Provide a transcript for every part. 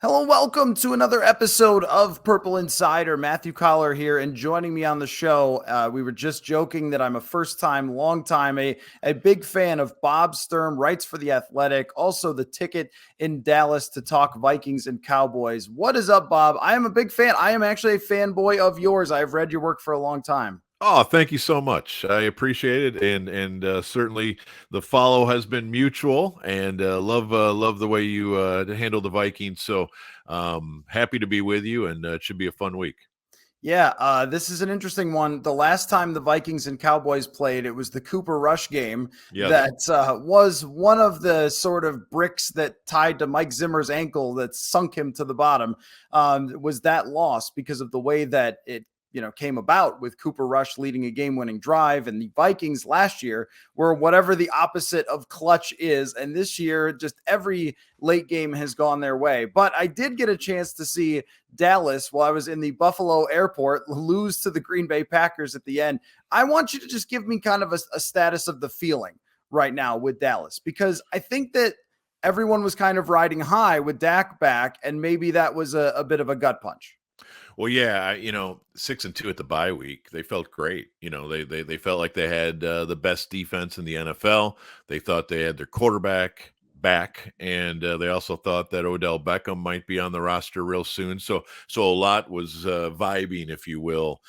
Hello, welcome to another episode of Purple Insider. Matthew Coller here, and joining me on the show, we were just joking that I'm a first-time, long-time, a big fan of Bob Sturm, writes for The Athletic, also the ticket in Dallas to talk Vikings and Cowboys. What is up, Bob? I am a big fan. I am actually a fanboy of yours. I've read your work for a long time. Oh, thank you so much. I appreciate it, and certainly the follow has been mutual, and love the way you handle the Vikings. So happy to be with you, and it should be a fun week. Yeah, this is an interesting one. The last time the Vikings and Cowboys played, it was the Cooper Rush game Yes. that was one of the sort of bricks that tied to Mike Zimmer's ankle that sunk him to the bottom. Was that loss because of the way that it came about, with Cooper Rush leading a game-winning drive, and the Vikings last year were whatever the opposite of clutch is, and this year just every late game has gone their way. But I did get a chance to see Dallas, while I was in the Buffalo airport, lose to the Green Bay Packers at the end. I want you to just give me kind of a status of the feeling right now with Dallas, because I think that everyone was kind of riding high with Dak back, and maybe that was a bit of a gut punch. Well, yeah, 6-2 at the bye week. They felt great. They felt like they had the best defense in the NFL. They thought they had their quarterback back, and they also thought that Odell Beckham might be on the roster real soon. So a lot was vibing, if you will,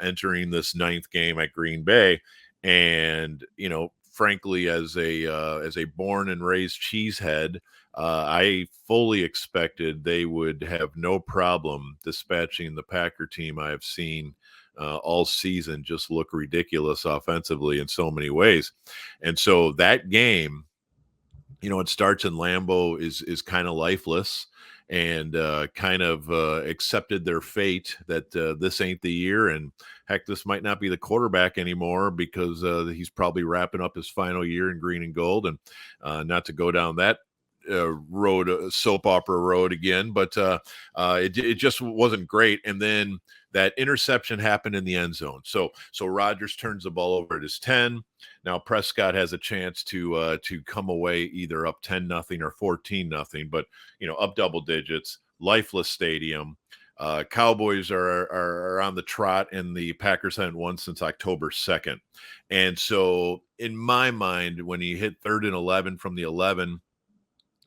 entering this ninth game at Green Bay. And frankly, as a born and raised cheesehead, I fully expected they would have no problem dispatching the Packer team I have seen all season just look ridiculous offensively in so many ways. And so that game, it starts in Lambeau is kind of lifeless, and kind of accepted their fate that this ain't the year, and heck, this might not be the quarterback anymore because he's probably wrapping up his final year in green and gold, and not to go down that road, soap opera road again, but it just wasn't great. And then that interception happened in the end zone. So Rodgers turns the ball over at his 10. Now Prescott has a chance to come away either up 10-0 or 14-0, but up double digits, lifeless stadium. Cowboys are on the trot, and the Packers hadn't won since October 2nd. And so in my mind, when he hit 3rd and 11 from the 11,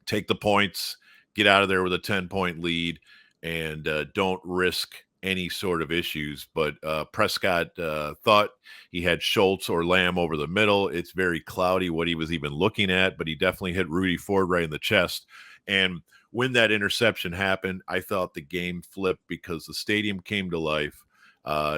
take the points, get out of there with a 10-point lead, and don't risk any sort of issues. But Prescott thought he had Schultz or Lamb over the middle. It's very cloudy what he was even looking at, but he definitely hit Rudy Ford right in the chest. And when that interception happened, I thought the game flipped because the stadium came to life.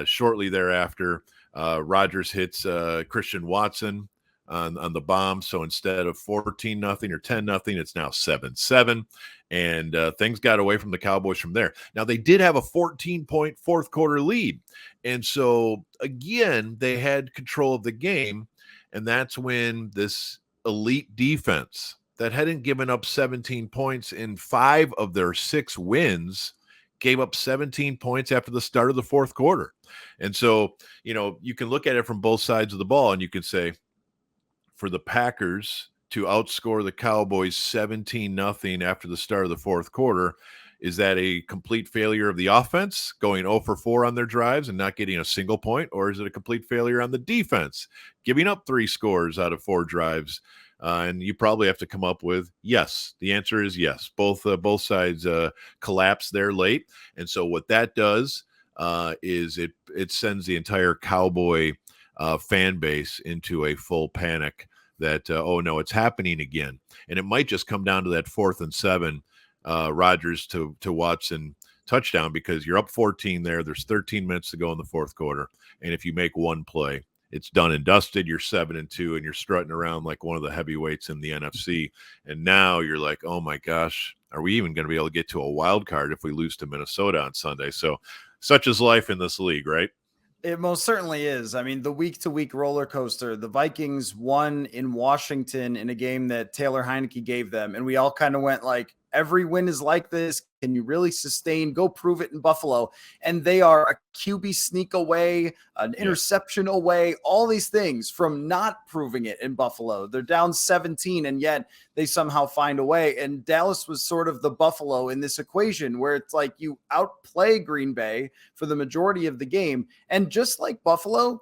Shortly thereafter, Rodgers hits Christian Watson on the bomb. So instead of 14-0 or 10-0, it's now 7-7. And things got away from the Cowboys from there. Now, they did have a 14-point fourth quarter lead. And so, again, they had control of the game. And that's when this elite defense that hadn't given up 17 points in 5 of their 6 wins gave up 17 points after the start of the fourth quarter. And so, you can look at it from both sides of the ball, and you can say, for the Packers to outscore the Cowboys 17-0 after the start of the fourth quarter, is that a complete failure of the offense going 0 for 4 on their drives and not getting a single point? Or is it a complete failure on the defense, giving up 3 scores out of 4 drives? And you probably have to come up with yes. The answer is yes. Both sides collapse there late. And so what that does is it sends the entire Cowboy fan base into a full panic that, oh no, it's happening again. And it might just come down to that 4th and 7, Rodgers to Watson touchdown, because you're up 14 there. There's 13 minutes to go in the fourth quarter. And if you make one play, it's done and dusted. You're 7-2, and you're strutting around like one of the heavyweights in the NFC. And now you're like, oh my gosh, are we even going to be able to get to a wild card if we lose to Minnesota on Sunday? So such is life in this league, right? It most certainly is. I mean, the week-to-week roller coaster. The Vikings won in Washington in a game that Taylor Heineke gave them, and we all kind of went like, every win is like this. Can you really sustain? Go prove it in Buffalo. And they are a QB sneak away, an Yeah. interception away, all these things from not proving it in Buffalo. They're down 17, and yet they somehow find a way. And Dallas was sort of the Buffalo in this equation where it's like you outplay Green Bay for the majority of the game. And just like Buffalo,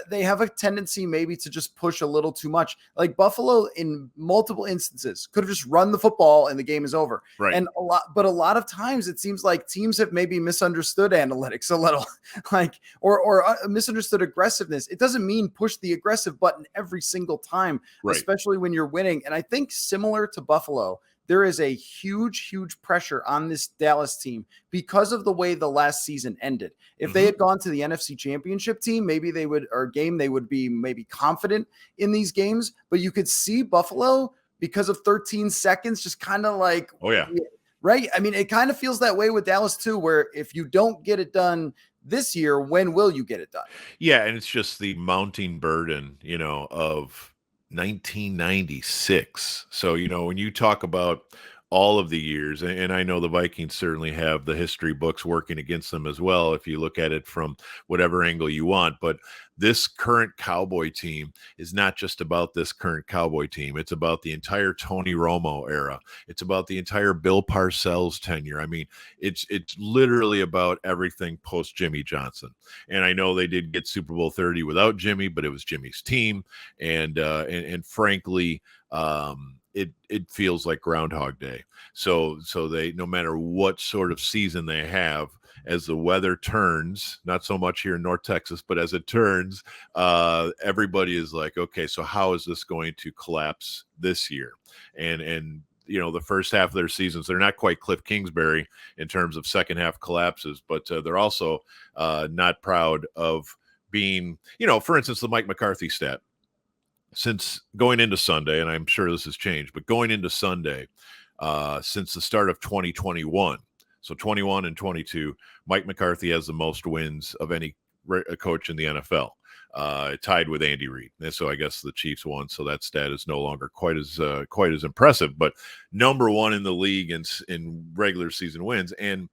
they have a tendency maybe to just push a little too much. Like Buffalo, in multiple instances, could have just run the football and the game is over. Right. And a lot of times it seems like teams have maybe misunderstood analytics a little, like or misunderstood aggressiveness. It doesn't mean push the aggressive button every single time, Right. especially when you're winning. And I think similar to Buffalo, there is a huge pressure on this Dallas team because of the way the last season ended. If they had gone to the NFC Championship team, maybe they would, or game, they would be maybe confident in these games. But you could see Buffalo, because of 13 seconds, just kind of like, Oh, yeah. Right. I mean, it kind of feels that way with Dallas too, where if you don't get it done this year, when will you get it done? Yeah, and it's just the mounting burden, of 1996. So, when you talk about all of the years, and I know the Vikings certainly have the history books working against them as well, if you look at it from whatever angle you want. But this current Cowboy team is not just about this current Cowboy team. It's about the entire Tony Romo era. It's about the entire Bill Parcells tenure. I mean, it's literally about everything post Jimmy Johnson. And I know they did get Super Bowl 30 without Jimmy, but it was Jimmy's team. And frankly, it feels like Groundhog Day. So they, no matter what sort of season they have, as the weather turns, not so much here in North Texas, but as it turns, everybody is like, okay, so how is this going to collapse this year? And the first half of their seasons, they're not quite Cliff Kingsbury in terms of second half collapses, but they're also not proud of being, for instance, the Mike McCarthy stat. Since going into Sunday, and I'm sure this has changed, but going into Sunday, since the start of 2021, so 21 and 22, Mike McCarthy has the most wins of any coach in the NFL, tied with Andy Reid. And so I guess the Chiefs won, so that stat is no longer quite as impressive. But number one in the league in regular season wins, and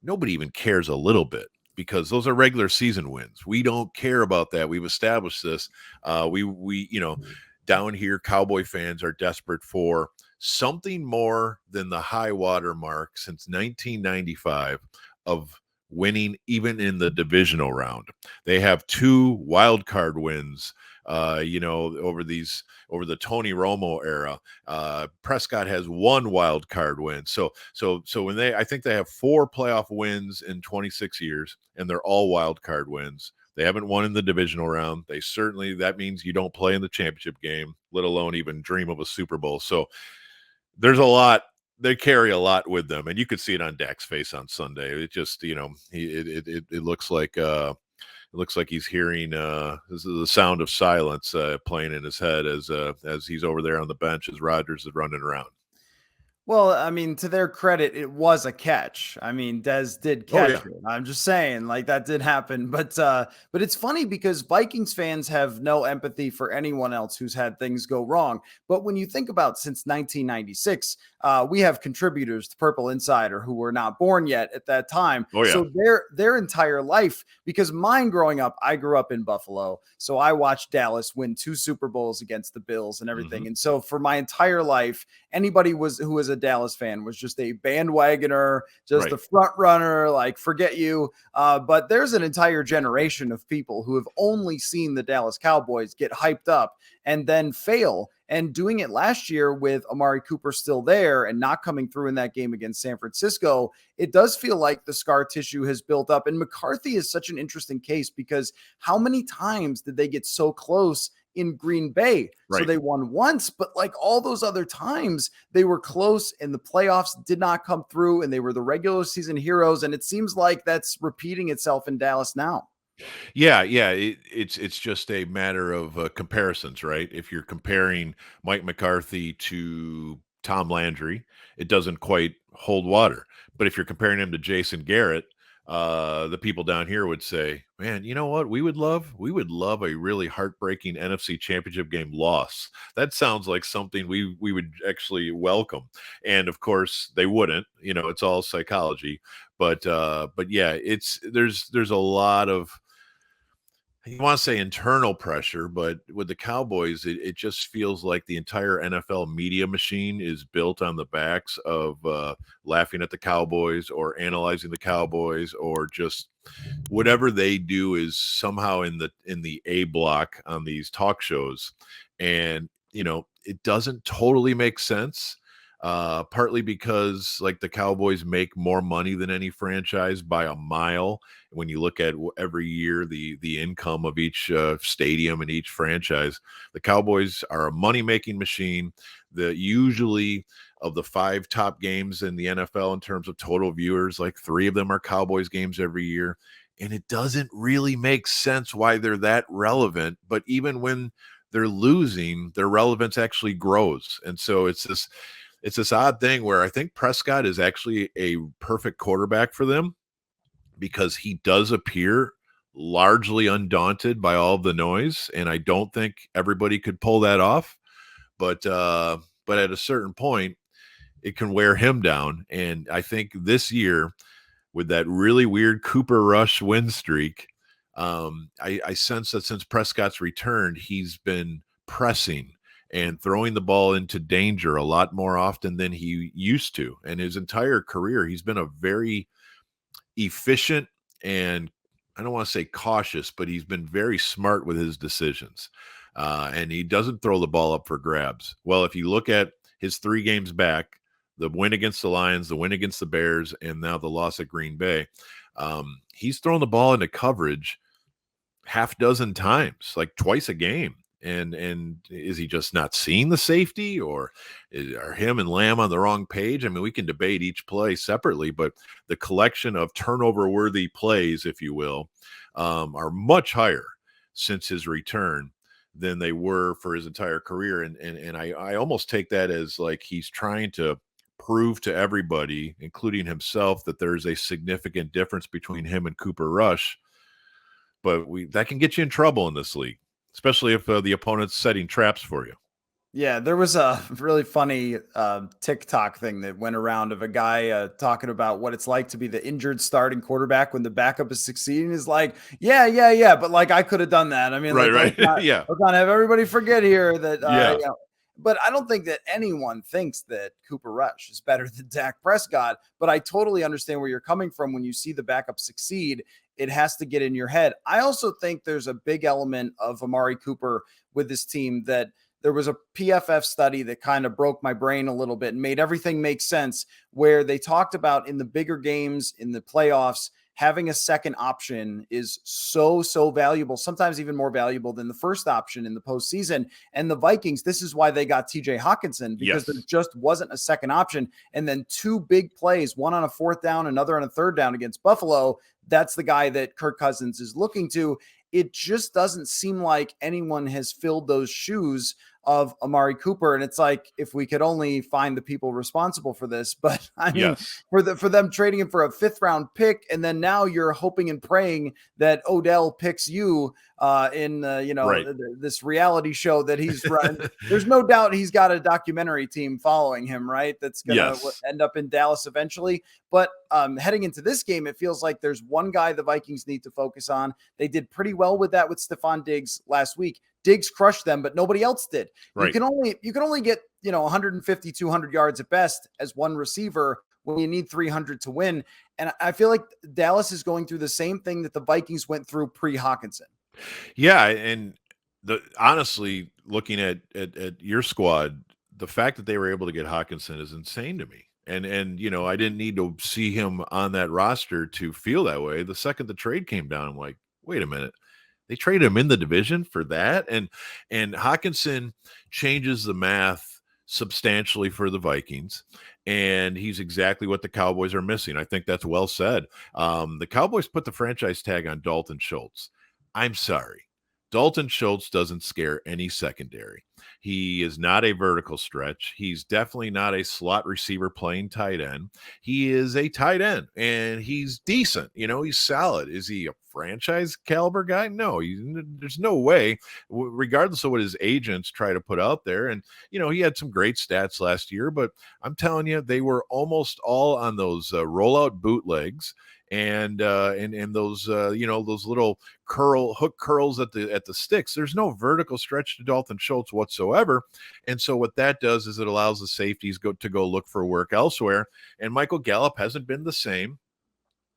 nobody even cares a little bit, because those are regular season wins. We don't care about that. We've established this. We down here, Cowboy fans are desperate for something more than the high water mark since 1995 of winning even in the divisional round. They have 2 wild card wins, over the Tony Romo era. Prescott has 1 wild card win. So when I think they have 4 playoff wins in 26 years, and they're all wild card wins. They haven't won in the divisional round. That means you don't play in the championship game, let alone even dream of a Super Bowl. So there's a lot. They carry a lot with them, and you could see it on Dak's face on Sunday. It just, it looks like he's hearing the sound of silence playing in his head as he's over there on the bench as Rodgers is running around. Well, I mean, to their credit, it was a catch. I mean, Dez did Oh, catch yeah. it. I'm just saying, like, that did happen. But it's funny because Vikings fans have no empathy for anyone else who's had things go wrong. But when you think about since 1996, we have contributors to Purple Insider who were not born yet at that time. Oh, yeah. So their entire life, because mine growing up, I grew up in Buffalo, so I watched Dallas win 2 Super Bowls against the Bills and everything. And so for my entire life, anybody who was a Dallas fan was just a bandwagoner, just Right. a front runner, like forget you. But there's an entire generation of people who have only seen the Dallas Cowboys get hyped up and then fail. And doing it last year with Amari Cooper still there and not coming through in that game against San Francisco, it does feel like the scar tissue has built up. And McCarthy is such an interesting case because how many times did they get so close in Green Bay? Right. So they won once, but like all those other times, they were close and the playoffs did not come through and they were the regular season heroes. And it seems like that's repeating itself in Dallas now. Yeah. It's just a matter of comparisons, right? If you're comparing Mike McCarthy to Tom Landry, it doesn't quite hold water. But if you're comparing him to Jason Garrett, the people down here would say, man, you know what we would love a really heartbreaking NFC championship game loss. That sounds like something we would actually welcome. And of course they wouldn't, it's all psychology. But yeah, there's a lot of, you want to say internal pressure, but with the Cowboys, it just feels like the entire NFL media machine is built on the backs of laughing at the Cowboys or analyzing the Cowboys, or just whatever they do is somehow in the A block on these talk shows. And it doesn't totally make sense, partly because like the Cowboys make more money than any franchise by a mile when you look at every year the income of each stadium and each franchise. The Cowboys are a money making machine. The usually of the 5 top games in the NFL in terms of total viewers, like 3 of them are Cowboys games every year. And it doesn't really make sense why they're that relevant. But even when they're losing, their relevance actually grows. And so it's this odd thing where I think Prescott is actually a perfect quarterback for them, because he does appear largely undaunted by all of the noise, and I don't think everybody could pull that off. But at a certain point, it can wear him down. And I think this year, with that really weird Cooper Rush win streak, I sense that since Prescott's returned, he's been pressing and throwing the ball into danger a lot more often than he used to. And his entire career, he's been a very efficient and, I don't want to say cautious, but he's been very smart with his decisions. And he doesn't throw the ball up for grabs. Well, if you look at his 3 games back, the win against the Lions, the win against the Bears, and now the loss at Green Bay, he's thrown the ball into coverage half dozen times, like twice a game. And is he just not seeing the safety, or are him and Lamb on the wrong page? I mean, we can debate each play separately, but the collection of turnover worthy plays, if you will, are much higher since his return than they were for his entire career. And I almost take that as like he's trying to prove to everybody, including himself, that there's a significant difference between him and Cooper Rush. But that can get you in trouble in this league, especially if the opponent's setting traps for you. Yeah, there was a really funny TikTok thing that went around of a guy talking about what it's like to be the injured starting quarterback when the backup is succeeding. Is like, yeah, but like I could have done that. I mean, Right, let's right. not, Yeah. let's not have everybody forget here that, Yeah. but I don't think that anyone thinks that Cooper Rush is better than Dak Prescott. But I totally understand where you're coming from when you see the backup succeed. It has to get in your head. I also think there's a big element of Amari Cooper with this team that there was a PFF study that kind of broke my brain a little bit and made everything make sense, where they talked about in the bigger games, in the playoffs, having a second option is so valuable, sometimes even more valuable than the first option in the postseason. And the Vikings, this is why they got TJ Hawkinson, because there Yes. just wasn't a second option. And then 2 big plays, one on a 4th down, another on a 3rd down against Buffalo. That's the guy that Kirk Cousins is looking to. It just doesn't seem like anyone has filled those shoes of Amari Cooper. And it's like, if we could only find the people responsible for this, but I mean, Yes. for them trading him for a 5th round pick, and then now you're hoping and praying that Odell picks you in Right. this reality show that he's run. There's no doubt he's got a documentary team following him, right? That's gonna Yes. end up in Dallas eventually. But heading into this game, it feels like there's one guy the Vikings need to focus on. They did pretty well with that with Trevon Diggs last week. Diggs crushed them, but nobody else did. You Right. can only get 150, 200 yards at best as one receiver when you need 300 to win. And I feel like Dallas is going through the same thing that the Vikings went through pre-Hawkinson. Yeah, and honestly, looking at your squad, the fact that they were able to get Hawkinson is insane to me. And I didn't need to see him on that roster to feel that way. The second the trade came down, I'm like, wait a minute. They traded him in the division for that? And Hawkinson changes the math substantially for the Vikings. And he's exactly what the Cowboys are missing. I think that's well said. The Cowboys put the franchise tag on Dalton Schultz. I'm sorry. Dalton Schultz doesn't scare any secondary. He is not a vertical stretch. He's definitely not a slot receiver playing tight end. He is a tight end, and he's decent. He's solid. Is he a franchise caliber guy? No, there's no way, regardless of what his agents try to put out there. And, he had some great stats last year, but I'm telling you, they were almost all on those rollout bootlegs and those those little hook curls at the sticks. There's no vertical stretch to Dalton Schultz whatsoever. And so what that does is it allows the safeties to go look for work elsewhere. And Michael Gallup hasn't been the same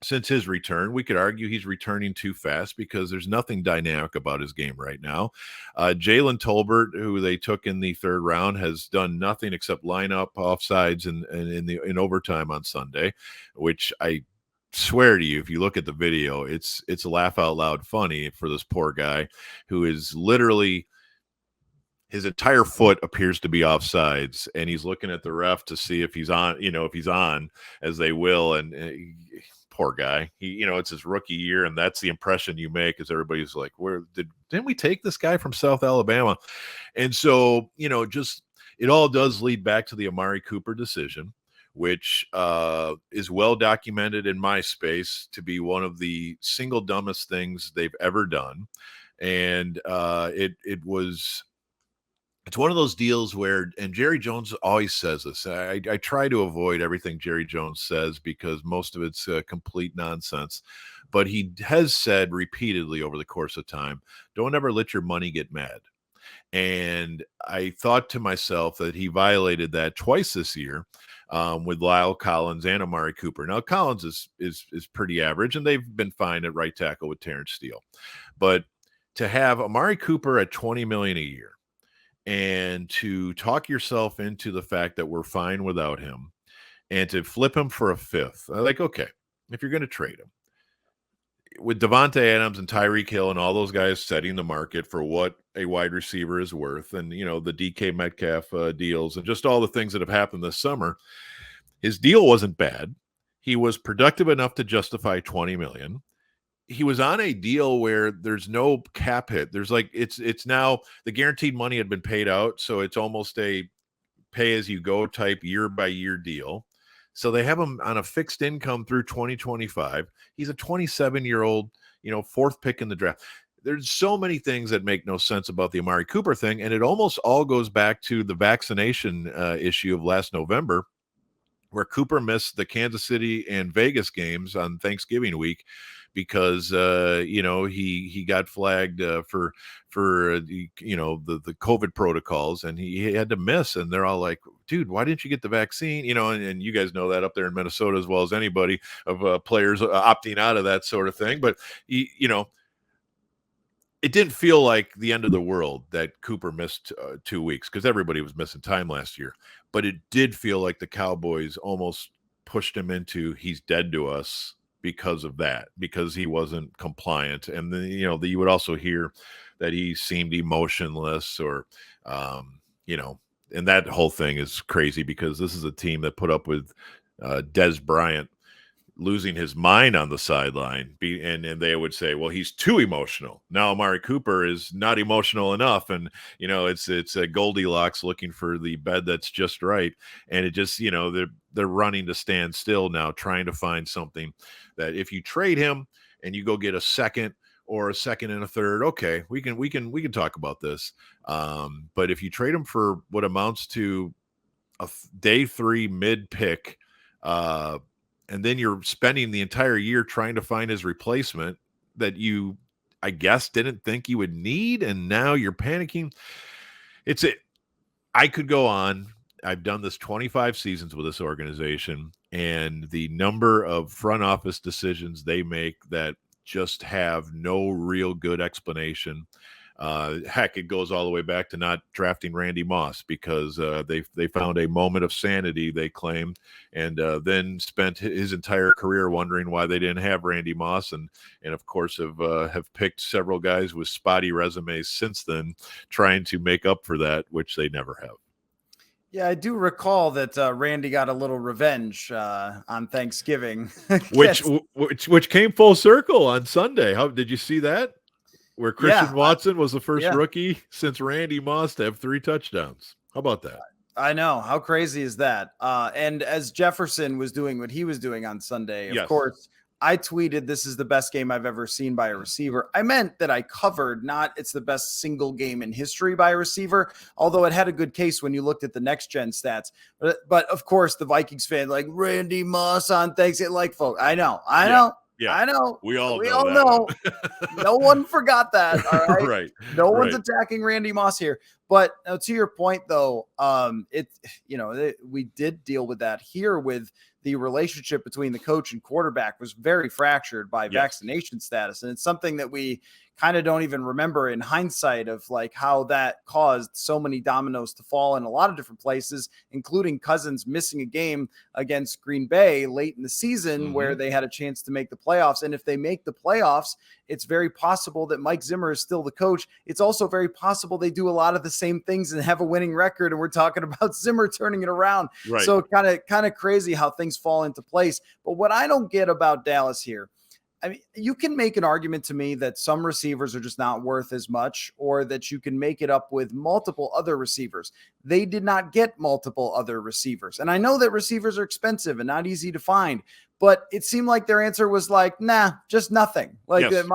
since his return. We could argue he's returning too fast because there's nothing dynamic about his game right now. Jalen Tolbert, who they took in the third round, has done nothing except line up offsides in overtime on Sunday, which I swear to you, if you look at the video, it's a laugh out loud funny for this poor guy who is literally, his entire foot appears to be offsides, and he's looking at the ref to see if he's on, if he's on, as they will. And poor guy, it's his rookie year, and that's the impression you make, is everybody's like, didn't we take this guy from South Alabama? And so, just, it all does lead back to the Amari Cooper decision, which is well documented in my space to be one of the single dumbest things they've ever done. And it's one of those deals where, and Jerry Jones always says this, I try to avoid everything Jerry Jones says because most of it's complete nonsense, but he has said repeatedly over the course of time, don't ever let your money get mad. And I thought to myself that he violated that twice this year with Lyle Collins and Amari Cooper. Now, Collins is pretty average, and they've been fine at right tackle with Terrence Steele. But to have Amari Cooper at $20 million a year and to talk yourself into the fact that we're fine without him and to flip him for a fifth, like, okay, if you're going to trade him, with Devontae Adams and Tyreek Hill and all those guys setting the market for what a wide receiver is worth, and the DK Metcalf deals and just all the things that have happened this summer, his deal wasn't bad. He was productive enough to justify $20 million. He was on a deal where there's no cap hit. There's it's now the guaranteed money had been paid out, so it's almost a pay as you go type year by year deal. So they have him on a fixed income through 2025. He's a 27-year-old, fourth pick in the draft. There's so many things that make no sense about the Amari Cooper thing, and it almost all goes back to the vaccination issue of last November, where Cooper missed the Kansas City and Vegas games on Thanksgiving week because he got flagged for the COVID protocols, and he had to miss. And they're all like, dude, why didn't you get the vaccine? And you guys know that up there in Minnesota as well as anybody, of players opting out of that sort of thing. But it didn't feel like the end of the world that Cooper missed 2 weeks, because everybody was missing time last year. But it did feel like the Cowboys almost pushed him into, he's dead to us because of that, because he wasn't compliant. And then, you would also hear that he seemed emotionless or, and that whole thing is crazy because this is a team that put up with Des Bryant losing his mind on the sideline, and they would say, well, he's too emotional. Now Amari Cooper is not emotional enough, and it's a Goldilocks looking for the bed that's just right. And it just, they're running to stand still now, trying to find something that if you trade him and you go get a second or a second and a third, okay, we can talk about this. But if you trade him for what amounts to a day 3 mid pick, and then you're spending the entire year trying to find his replacement that you, I guess, didn't think you would need, and now you're panicking. I could go on. I've done this 25 seasons with this organization, and the number of front office decisions they make that just have no real good explanation. Heck, it goes all the way back to not drafting Randy Moss because they found a moment of sanity, they claimed, and then spent his entire career wondering why they didn't have Randy Moss, and of course have picked several guys with spotty resumes since then, trying to make up for that, which they never have. Yeah, I do recall that Randy got a little revenge on Thanksgiving, which came full circle on Sunday. How did you see that? where Christian Yeah, Watson was the first yeah. rookie since Randy Moss to have 3 touchdowns. How about that? I know. How crazy is that? And as Jefferson was doing what he was doing on Sunday, of Yes. course, I tweeted, "This is the best game I've ever seen by a receiver." I meant that I covered, not it's the best single game in history by a receiver, although it had a good case when you looked at the next gen stats. But of course, the Vikings fan, like Randy Moss on Thanksgiving, like, folks, I know, I Yeah. know, Yeah. I know. We all We know all that know. one. No one forgot that. All right. Right. No one's Right. attacking Randy Moss here. But to your point, though, we did deal with that here with the relationship between the coach and quarterback was very fractured by Yes. vaccination status. And it's something that we kind of don't even remember in hindsight of like how that caused so many dominoes to fall in a lot of different places, including Cousins missing a game against Green Bay late in the season where they had a chance to make the playoffs. And if they make the playoffs, it's very possible that Mike Zimmer is still the coach. It's also very possible they do a lot of the same things and have a winning record. And we're talking about Zimmer turning it around. Right. So kind of crazy how things fall into place. But what I don't get about Dallas here, I mean, you can make an argument to me that some receivers are just not worth as much, or that you can make it up with multiple other receivers. They did not get multiple other receivers. And I know that receivers are expensive and not easy to find, but it seemed like their answer was like, nah, just nothing. Like Yes.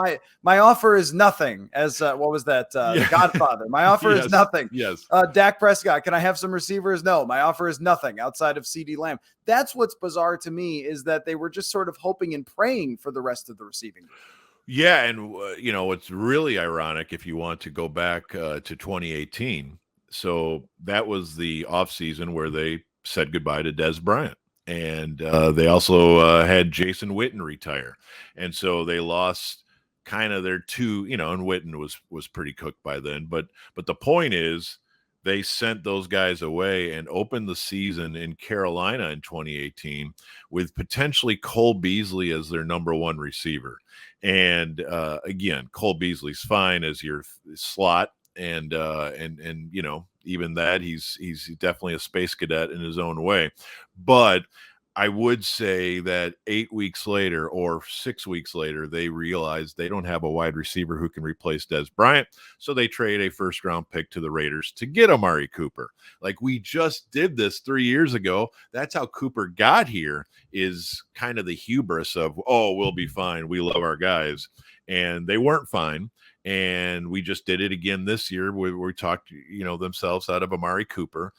my offer is nothing. As what was that? The Godfather. My offer is nothing. Yes. Dak Prescott, can I have some receivers? No, my offer is nothing outside of CeeDee Lamb. That's what's bizarre to me, is that they were just sort of hoping and praying for the rest of the receiving group. Yeah, and what's really ironic, if you want to go back to 2018, so that was the offseason where they said goodbye to Des Bryant, and they also had Jason Witten retire, and so they lost kind of their two, and Witten was pretty cooked by then. But the point is, they sent those guys away and opened the season in Carolina in 2018 with potentially Cole Beasley as their number one receiver. And again, Cole Beasley's fine as your slot, and even that he's definitely a space cadet in his own way. But I would say that 8 weeks later or 6 weeks later, they realized they don't have a wide receiver who can replace Des Bryant. So they trade a first round pick to the Raiders to get Amari Cooper. Like, we just did this 3 years ago. That's how Cooper got here, is kind of the hubris of, oh, we'll be fine. We love our guys. And they weren't fine. And we just did it again this year. We talked, themselves out of Amari Cooper.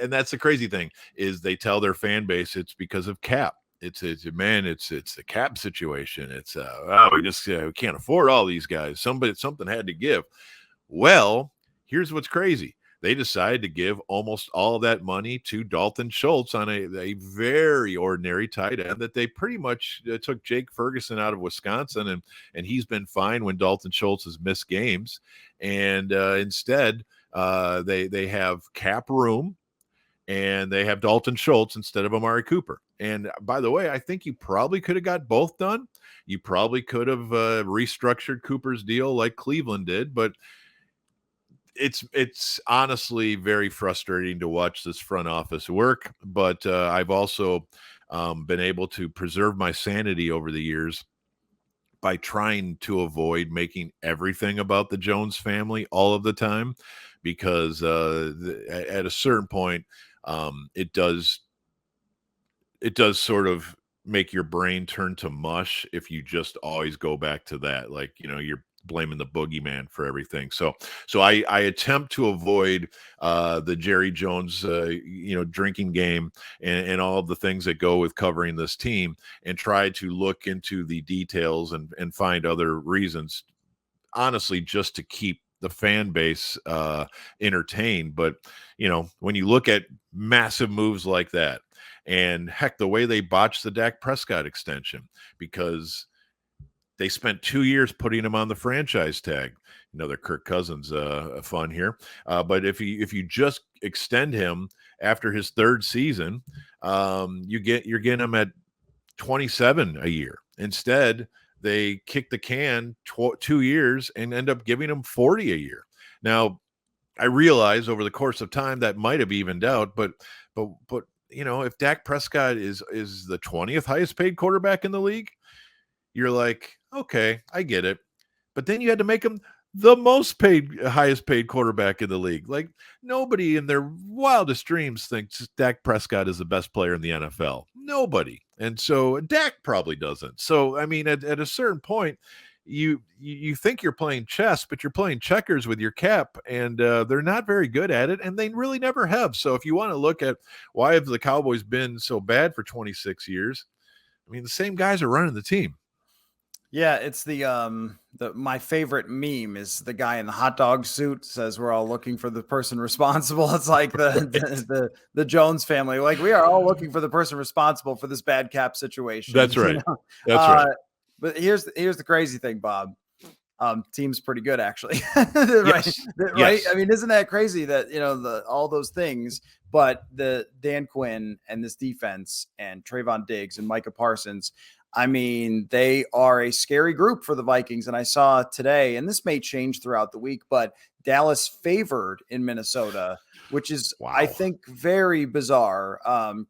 And that's the crazy thing, is they tell their fan base it's because of cap. It's the cap situation. It's we can't afford all these guys. Something had to give. Well, here's what's crazy. They decided to give almost all of that money to Dalton Schultz on a very ordinary tight end that they pretty much took Jake Ferguson out of Wisconsin, and he's been fine when Dalton Schultz has missed games. And instead, they have cap room, and they have Dalton Schultz instead of Amari Cooper. And by the way, I think you probably could have got both done. You probably could have restructured Cooper's deal like Cleveland did, but it's honestly very frustrating to watch this front office work. But I've also been able to preserve my sanity over the years by trying to avoid making everything about the Jones family all of the time, because at a certain point, it does sort of make your brain turn to mush if you just always go back to that. Like, you're blaming the boogeyman for everything. So I attempt to avoid the Jerry Jones, drinking game and all of the things that go with covering this team, and try to look into the details and find other reasons, honestly, just to keep the fan base entertained. But when you look at massive moves like that, and heck, the way they botched the Dak Prescott extension, because they spent 2 years putting him on the franchise tag. Another Kirk Cousins fun here. But if you just extend him after his third season, you're getting him at 27 a year. Instead, they kick the can 2 years and end up giving him 40 a year. Now, I realize over the course of time that might have evened out, but if Dak Prescott is the 20th highest paid quarterback in the league, you're like, okay, I get it. but then you had to make him the highest paid quarterback in the league. Like, nobody in their wildest dreams thinks Dak Prescott is the best player in the NFL. Nobody. And so Dak probably doesn't. So, I mean, at a certain point, you think you're playing chess, but you're playing checkers with your cap, and they're not very good at it, and they really never have. So if you want to look at why have the Cowboys been so bad for 26 years, I mean, the same guys are running the team. Yeah, it's the my favorite meme is the guy in the hot dog suit says we're all looking for the person responsible. It's like the Jones family. Like, we are all looking for the person responsible for this bad cap situation. That's right. You know? That's right. But here's the crazy thing, Bob. Team's pretty good, actually. Right? Yes. Right? Yes. I mean, isn't that crazy that, all those things, but the Dan Quinn and this defense and Trevon Diggs and Micah Parsons, I mean, they are a scary group for the Vikings. And I saw today, and this may change throughout the week, but Dallas favored in Minnesota, which is, Wow. I think, very bizarre,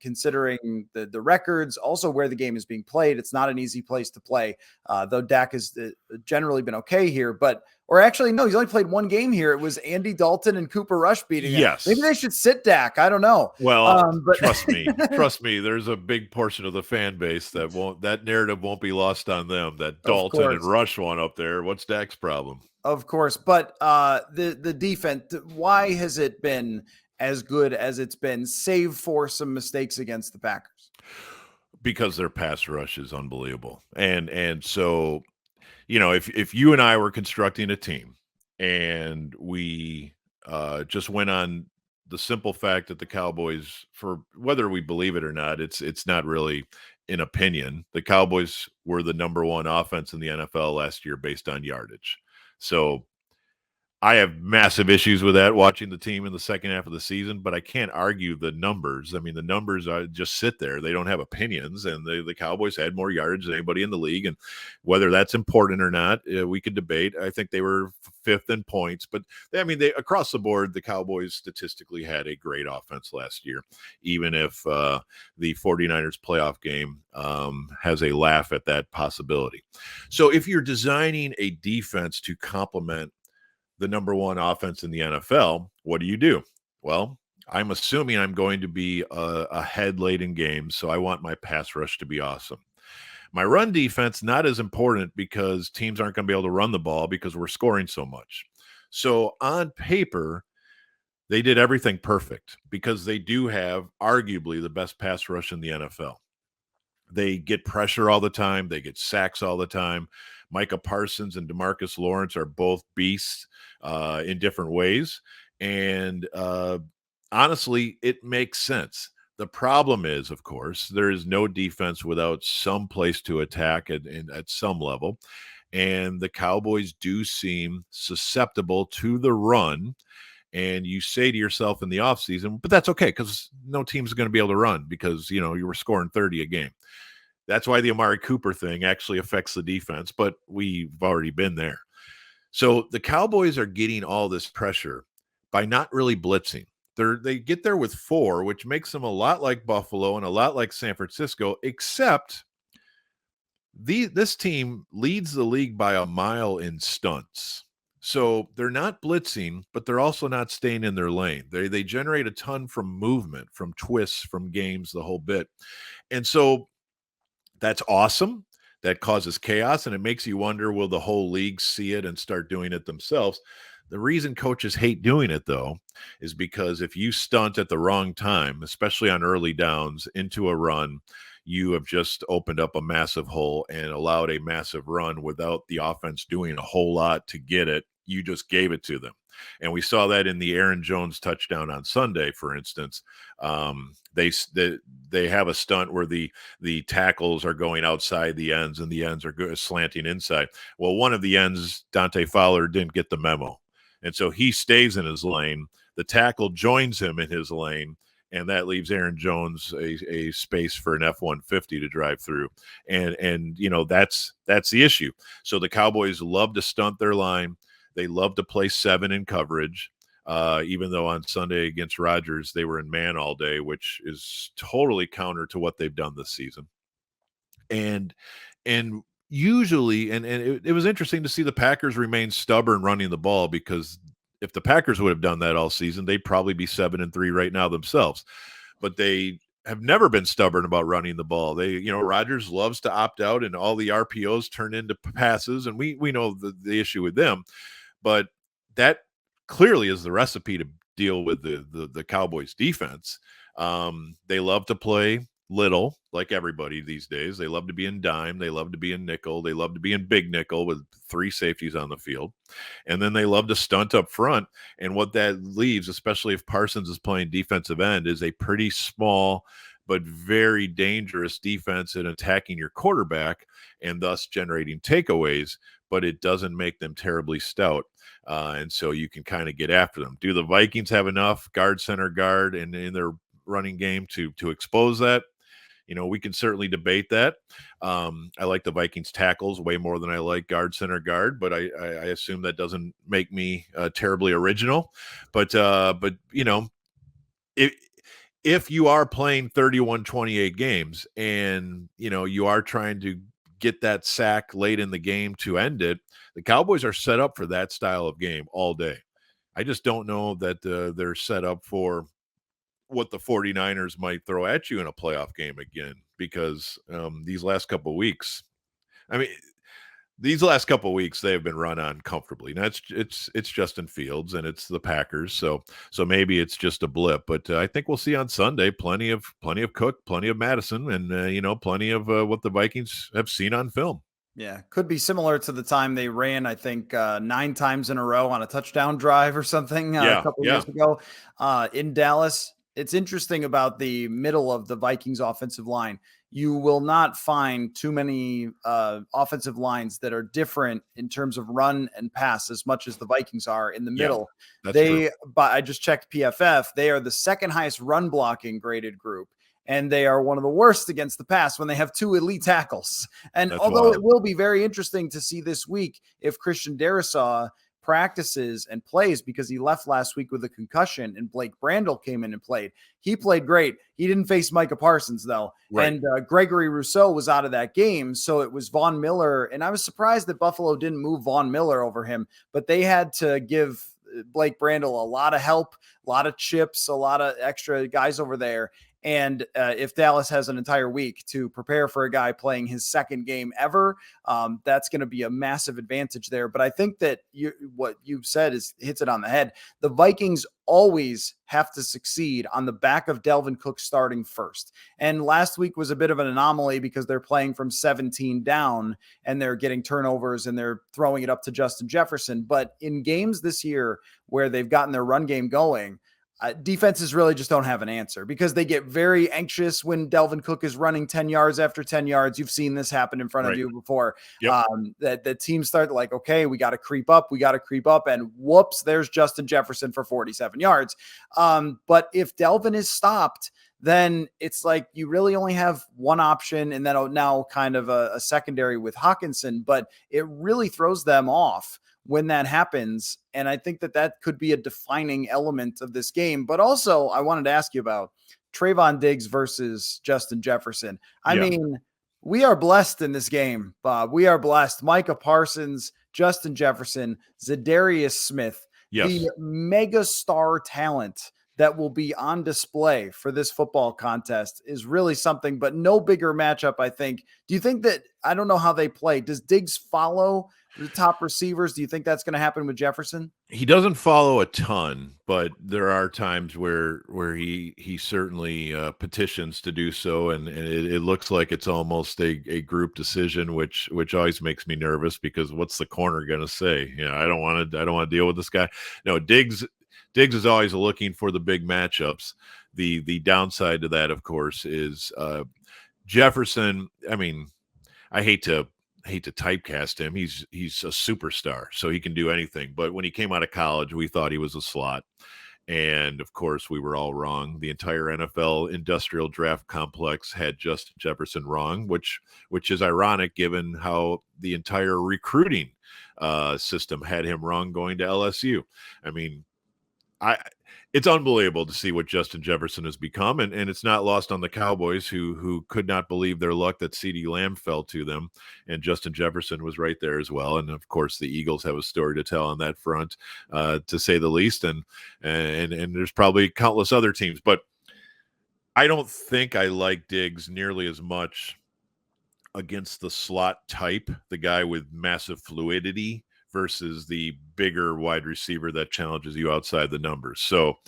considering the records, also where the game is being played. It's not an easy place to play, though Dak has generally been okay here. Or actually, no, he's only played one game here. It was Andy Dalton and Cooper Rush beating him. Yes. Maybe they should sit Dak. I don't know. Well, but trust me, there's a big portion of the fan base that narrative won't be lost on them, that Dalton and Rush one up there. What's Dak's problem? Of course. But the defense, why has it been as good as it's been, save for some mistakes against the Packers? Because their pass rush is unbelievable. And so, if you and I were constructing a team and we just went on the simple fact that the Cowboys, for whether we believe it or not, it's not really an opinion. The Cowboys were the number one offense in the NFL last year based on yardage. So I have massive issues with that, watching the team in the second half of the season, but I can't argue the numbers. I mean, the numbers just sit there. They don't have opinions, and the Cowboys had more yardage than anybody in the league, and whether that's important or not, we could debate. I think they were fifth in points, but they across the board, the Cowboys statistically had a great offense last year, even if the 49ers playoff game has a laugh at that possibility. So if you're designing a defense to complement the number one offense in the NFL, what do? Well, I'm assuming I'm going to be ahead late in games, so I want my pass rush to be awesome. My run defense, not as important because teams aren't going to be able to run the ball because we're scoring so much. So on paper, they did everything perfect because they do have arguably the best pass rush in the NFL. They get pressure all the time. They get sacks all the time. Micah Parsons and DeMarcus Lawrence are both beasts in different ways. And honestly, it makes sense. The problem is, of course, there is no defense without some place to attack at some level. And the Cowboys do seem susceptible to the run. And you say to yourself in the offseason, but that's okay because no team's going to be able to run because, you were scoring 30 a game. That's why the Amari Cooper thing actually affects the defense, but we've already been there. So the Cowboys are getting all this pressure by not really blitzing. They get there with 4, which makes them a lot like Buffalo and a lot like San Francisco, except this team leads the league by a mile in stunts. So they're not blitzing, but they're also not staying in their lane. They generate a ton from movement, from twists, from games, the whole bit. And so that's awesome. That causes chaos, and it makes you wonder, will the whole league see it and start doing it themselves? The reason coaches hate doing it, though, is because if you stunt at the wrong time, especially on early downs into a run, you have just opened up a massive hole and allowed a massive run without the offense doing a whole lot to get it. You just gave it to them. And we saw that in the Aaron Jones touchdown on Sunday, for instance. They have a stunt where the tackles are going outside the ends and the ends are slanting inside. Well, one of the ends, Dante Fowler, didn't get the memo. And so he stays in his lane. The tackle joins him in his lane, and that leaves Aaron Jones a space for an F-150 to drive through. And that's the issue. So the Cowboys love to stunt their line. They love to play 7 in coverage, even though on Sunday against Rodgers, they were in man all day, which is totally counter to what they've done this season. And usually, and it was interesting to see the Packers remain stubborn running the ball, because if the Packers would have done that all season, they'd probably be 7-3 right now themselves. But they have never been stubborn about running the ball. Rodgers loves to opt out, and all the RPOs turn into passes, and we know the issue with them. But that clearly is the recipe to deal with the Cowboys defense. They love to play little, like everybody these days. They love to be in dime. They love to be in nickel. They love to be in big nickel with 3 safeties on the field. And then they love to stunt up front. And what that leaves, especially if Parsons is playing defensive end, is a pretty small but very dangerous defense in attacking your quarterback and thus generating takeaways, but it doesn't make them terribly stout. And so you can kind of get after them. Do the Vikings have enough guard, center, guard in their running game to expose that? We can certainly debate that. I like the Vikings tackles way more than I like guard, center, guard, but I assume that doesn't make me terribly original. But if you are playing 31-28 games and you are trying to get that sack late in the game to end it, the Cowboys are set up for that style of game all day. I just don't know that they're set up for what the 49ers might throw at you in a playoff game again, because these last couple of weeks, I mean, they have been run on comfortably. Now it's Justin Fields and it's the Packers, so maybe it's just a blip. But I think we'll see on Sunday plenty of Cook, plenty of Madison, and plenty of what the Vikings have seen on film. Yeah, could be similar to the time they ran, I think, 9 times in a row on a touchdown drive or something a Yeah, couple yeah, years ago in Dallas. It's interesting about the middle of the Vikings offensive line. You will not find too many offensive lines that are different in terms of run and pass as much as the Vikings are in the yeah. middle. That's true. But I just checked PFF. They are the second highest run blocking graded group. And they are one of the worst against the pass when they have 2 elite tackles. And That's although wild. it will be very interesting to see this week if Christian Darrisaw practices and plays, because he left last week with a concussion and Blake Brandel came in and played. He played great. He didn't face Micah Parsons, though. Right. And Gregory Rousseau was out of that game. So it was Von Miller. And I was surprised that Buffalo didn't move Von Miller over him, but they had to give Blake Brandel a lot of help, a lot of chips, a lot of extra guys over there. And if Dallas has an entire week to prepare for a guy playing his second game ever, that's going to be a massive advantage there. But I think that what you've said hits it on the head. The Vikings always have to succeed on the back of Dalvin Cook starting first. And last week was a bit of an anomaly because they're playing from 17 down and they're getting turnovers and they're throwing it up to Justin Jefferson. But in games this year where they've gotten their run game going, defenses really just don't have an answer because they get very anxious when Dalvin Cook is running 10 yards after 10 yards. You've seen this happen in front of you before. Yep. That the teams start like, okay, we got to creep up. And whoops, there's Justin Jefferson for 47 yards. But if Dalvin is stopped, then it's like you really only have one option, and then now kind of a secondary with Hawkinson, but it really throws them off when that happens. And I think that could be a defining element of this game. But also, I wanted to ask you about Trevon Diggs versus Justin Jefferson. I mean, we are blessed in this game, Bob. We are blessed. Micah Parsons, Justin Jefferson, Zadarius Smith, the mega star talent that will be on display for this football contest is really something, but no bigger matchup, I think. Do you think that, I don't know how they play, does Diggs follow the top receivers? Do you think that's going to happen with Jefferson? He doesn't follow a ton, but there are times where he certainly petitions to do so, and it looks like it's almost a group decision, which always makes me nervous because what's the corner going to say? I don't want to deal with this guy. No, Diggs is always looking for the big matchups. The downside to that, of course, is Jefferson. I mean, I hate to typecast him. He's a superstar, so he can do anything. But when he came out of college, we thought he was a slot. And of course, we were all wrong. The entire NFL industrial draft complex had Justin Jefferson wrong, which is ironic given how the entire recruiting system had him wrong going to LSU. I mean, it's unbelievable to see what Justin Jefferson has become, and it's not lost on the Cowboys who could not believe their luck that CeeDee Lamb fell to them, and Justin Jefferson was right there as well. And of course, the Eagles have a story to tell on that front, to say the least. And there's probably countless other teams, but I don't think I like Diggs nearly as much against the slot type, the guy with massive fluidity versus the bigger wide receiver that challenges you outside the numbers. So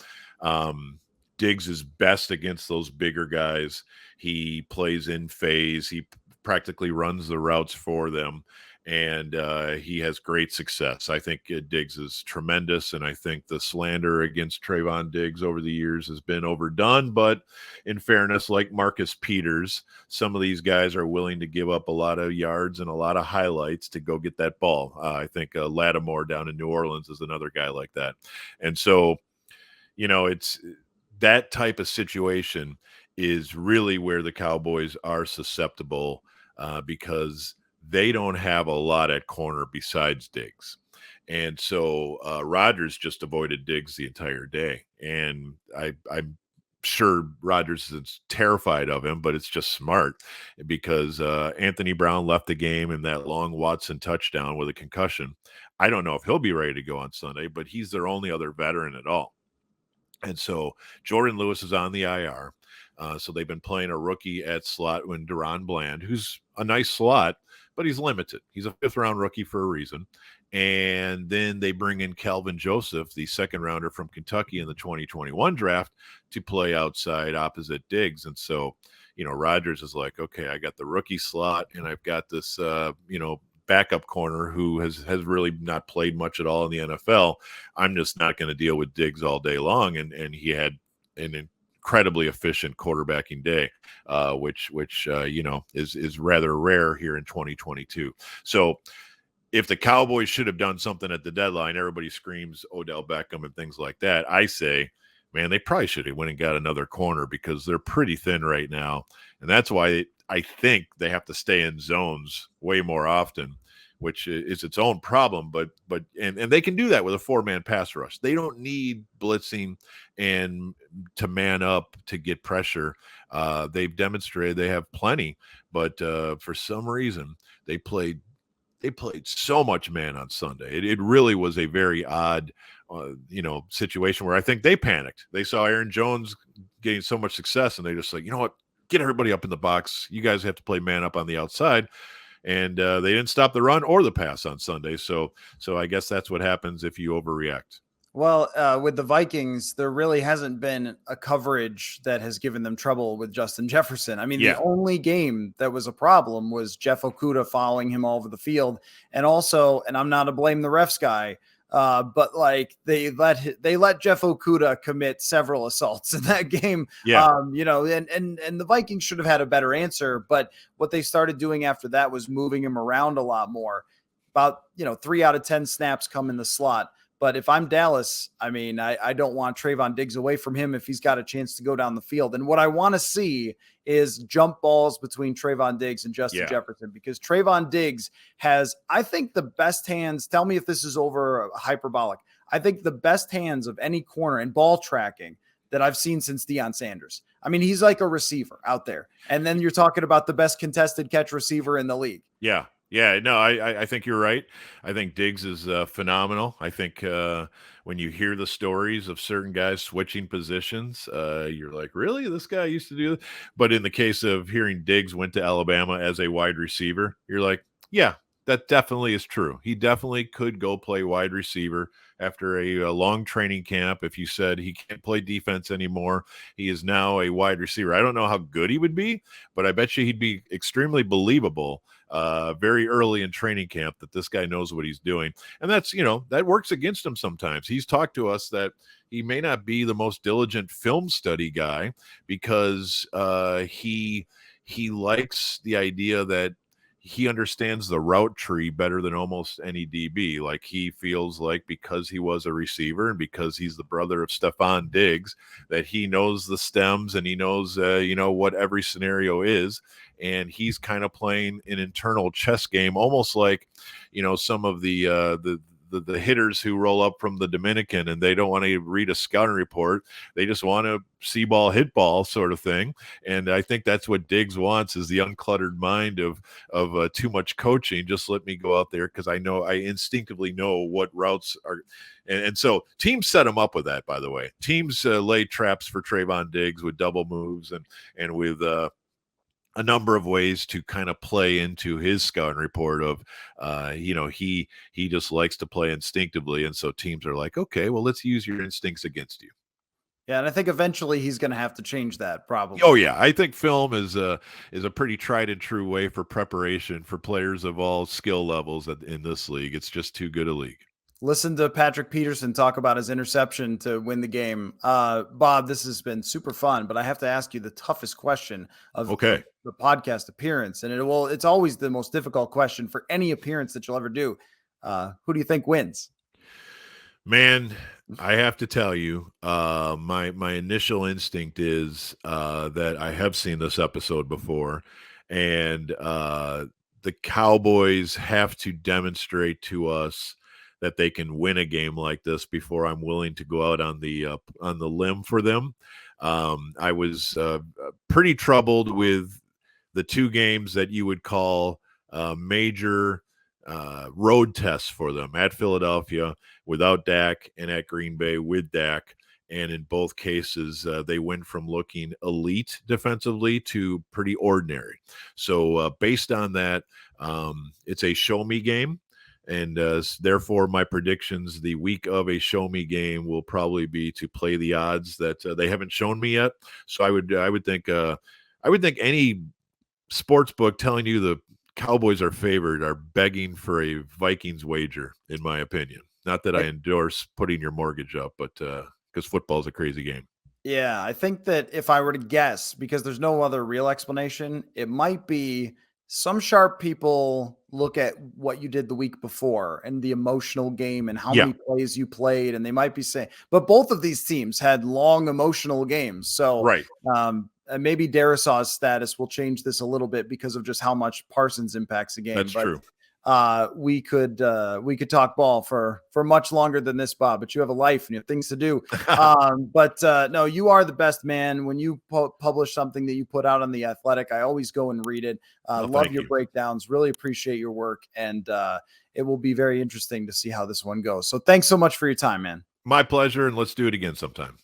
Diggs is best against those bigger guys. He plays in phase. He practically runs the routes for them, and he has great success. I think Diggs is tremendous, and I think the slander against Trevon Diggs over the years has been overdone. But in fairness, like Marcus Peters, some of these guys are willing to give up a lot of yards and a lot of highlights to go get that ball. I think Lattimore down in New Orleans is another guy like that. And so, it's that type of situation is really where the Cowboys are susceptible, because they don't have a lot at corner besides Diggs. And so Rodgers just avoided Diggs the entire day. And I'm sure Rodgers is terrified of him, but it's just smart because Anthony Brown left the game in that long Watson touchdown with a concussion. I don't know if he'll be ready to go on Sunday, but he's their only other veteran at all. And so Jordan Lewis is on the IR. So they've been playing a rookie at slot when Deron Bland, who's a nice slot, but he's limited. He's a 5th-round rookie for a reason. And then they bring in Calvin Joseph, the 2nd-rounder from Kentucky in the 2021 draft, to play outside opposite Diggs. And so, Rodgers is like, okay, I got the rookie slot, and I've got this, backup corner who has really not played much at all in the NFL. I'm just not going to deal with Diggs all day long. And he had an incredibly efficient quarterbacking day, which is rather rare here in 2022. So if the Cowboys should have done something at the deadline, everybody screams Odell Beckham and things like that. I say, man, they probably should have went and got another corner because they're pretty thin right now. And that's why I think they have to stay in zones way more often, which is its own problem. But they can do that with a 4-man pass rush. They don't need blitzing and to man up to get pressure. They've demonstrated they have plenty, but for some reason they played so much man on Sunday. It really was a very odd, situation where I think they panicked. They saw Aaron Jones getting so much success, and they just like, you know what, get everybody up in the box. You guys have to play man up on the outside. And they didn't stop the run or the pass on Sunday. So I guess that's what happens if you overreact. Well, with the Vikings, there really hasn't been a coverage that has given them trouble with Justin Jefferson. I mean, The only game that was a problem was Jeff Okudah following him all over the field. And also, and I'm not a blame the refs guy, but like they let Jeff Okudah commit several assaults in that game. Yeah. And the Vikings should have had a better answer. But what they started doing after that was moving him around a lot more. About 3 out of 10 snaps come in the slot. But if I'm Dallas, I mean, I don't want Trevon Diggs away from him if he's got a chance to go down the field. And what I want to see is jump balls between Trevon Diggs and Justin Jefferson, because Trevon Diggs has, I think, the best hands. Tell me if this is over hyperbolic. I think the best hands of any corner and ball tracking that I've seen since Deion Sanders. I mean, he's like a receiver out there. And then you're talking about the best contested catch receiver in the league. Yeah. Yeah, no, I think you're right. I think Diggs is phenomenal. I think when you hear the stories of certain guys switching positions, you're like, really? This guy used to do this? But in the case of hearing Diggs went to Alabama as a wide receiver, you're like, yeah, that definitely is true. He definitely could go play wide receiver after a long training camp. If you said he can't play defense anymore, he is now a wide receiver. I don't know how good he would be, but I bet you he'd be extremely believable very early in training camp that this guy knows what he's doing. And that's, that works against him sometimes. He's talked to us that he may not be the most diligent film study guy because he likes the idea that he understands the route tree better than almost any DB. Like he feels like because he was a receiver and because he's the brother of Trevon Diggs, that he knows the stems and he knows, what every scenario is. And he's kind of playing an internal chess game, almost like, some of the the hitters who roll up from the Dominican and they don't want to read a scouting report. They just want to see ball, hit ball sort of thing. And I think that's what Diggs wants, is the uncluttered mind of too much coaching. Just let me go out there because I instinctively know what routes are. And so teams set him up with that, by the way. Teams lay traps for Trevon Diggs with double moves and with a number of ways to kind of play into his scouting report of, he just likes to play instinctively. And so teams are like, okay, well, let's use your instincts against you. Yeah, and I think eventually he's going to have to change that, probably. Oh yeah, I think film is a pretty tried and true way for preparation for players of all skill levels in this league. It's just too good a league. Listen to Patrick Peterson talk about his interception to win the game. Bob, this has been super fun, but I have to ask you the toughest question of the podcast appearance. And it's always the most difficult question for any appearance that you'll ever do. Who do you think wins? Man, I have to tell you, my initial instinct is that I have seen this episode before, and the Cowboys have to demonstrate to us that they can win a game like this before I'm willing to go out on the limb for them. I was pretty troubled with the two games that you would call major road tests for them, at Philadelphia without Dak and at Green Bay with Dak. And in both cases, they went from looking elite defensively to pretty ordinary. So based on that, it's a show me game. And therefore, my predictions the week of a show me game will probably be to play the odds that they haven't shown me yet. So I would think any sports book telling you the Cowboys are favored are begging for a Vikings wager, in my opinion. Not that I endorse putting your mortgage up, but because football is a crazy game. Yeah, I think that if I were to guess, because there's no other real explanation, it might be some sharp people look at what you did the week before and the emotional game and how many plays you played. And they might be saying, but both of these teams had long emotional games. So right. Maybe Darisaw's status will change this a little bit because of just how much Parsons impacts the game. That's true. We could talk ball for much longer than this, Bob, but you have a life and you have things to do. No, you are the best, man. When you publish something that you put out on The Athletic, I always go and read it. Love your breakdowns. Really appreciate your work. And it will be very interesting to see how this one goes. So thanks so much for your time, man. My pleasure. And let's do it again sometime.